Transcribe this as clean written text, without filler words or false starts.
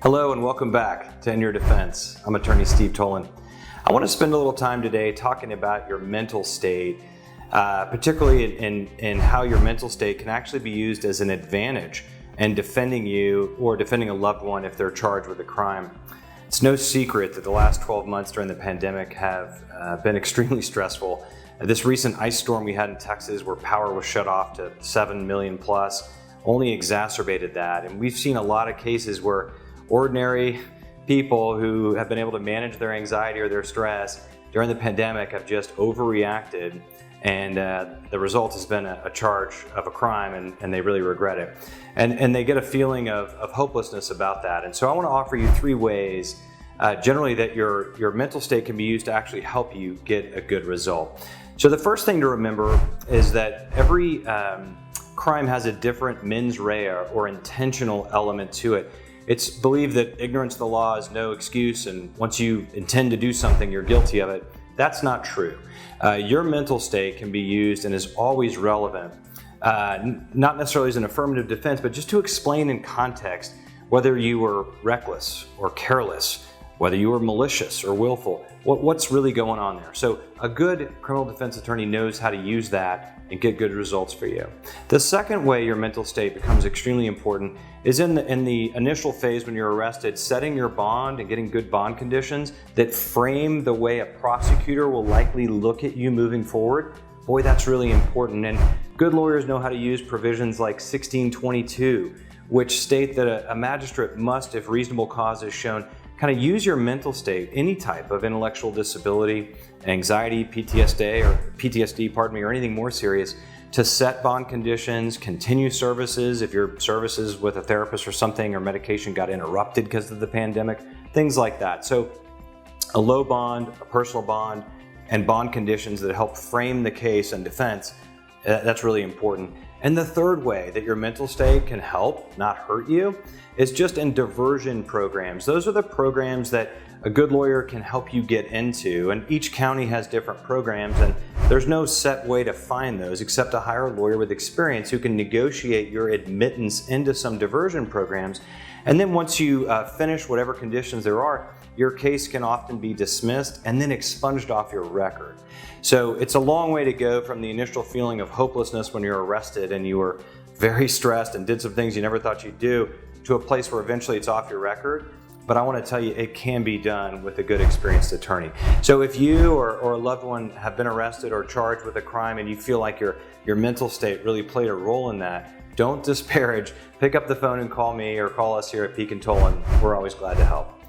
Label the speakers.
Speaker 1: Hello and welcome back to In Your Defense. I'm Attorney Steve Toland. I want to spend a little time today talking about your mental state, particularly in how your mental state can actually be used as an advantage in defending you or defending a loved one if they're charged with a crime. It's no secret that the last 12 months during the pandemic have been extremely stressful. This recent ice storm we had in Texas where power was shut off to 7 million plus only exacerbated that. And we've seen a lot of cases where ordinary people who have been able to manage their anxiety or their stress during the pandemic have just overreacted, and the result has been a charge of a crime, and they really regret it. And they get a feeling of hopelessness about that. And so I want to offer you three ways generally that your mental state can be used to actually help you get a good result. So the first thing to remember is that every crime has a different mens rea or intentional element to it. It's believed that ignorance of the law is no excuse, and once you intend to do something, you're guilty of it. That's not true. Your mental state can be used and is always relevant, not necessarily as an affirmative defense, but just to explain in context whether you were reckless or careless, whether you were malicious or willful, what's really going on there. So a good criminal defense attorney knows how to use that and get good results for you. The second way your mental state becomes extremely important is in the initial phase when you're arrested, setting your bond and getting good bond conditions that frame the way a prosecutor will likely look at you moving forward. Boy, that's really important. And good lawyers know how to use provisions like 1622, which state that a magistrate must, if reasonable cause is shown, kind of use your mental state, any type of intellectual disability, anxiety, PTSD, or anything more serious, to set bond conditions, continue services if your services with a therapist or something or medication got interrupted because of the pandemic, things like that. So a low bond, a personal bond, and bond conditions that help frame the case and defense, that's really important. And the third way that your mental state can help, not hurt you, is just in diversion programs. Those are the programs that a good lawyer can help you get into, and each county has different programs, and there's no set way to find those except to hire a lawyer with experience who can negotiate your admittance into some diversion programs. And then once you finish whatever conditions there are, your case can often be dismissed and then expunged off your record. So it's a long way to go from the initial feeling of hopelessness when you're arrested and you were very stressed and did some things you never thought you'd do, to a place where eventually it's off your record. But I want to tell you, it can be done with a good experienced attorney. So if you or a loved one have been arrested or charged with a crime and you feel like your mental state really played a role in that, don't disparage. Pick up the phone and call me or call us here at Pekin Toland. We're always glad to help.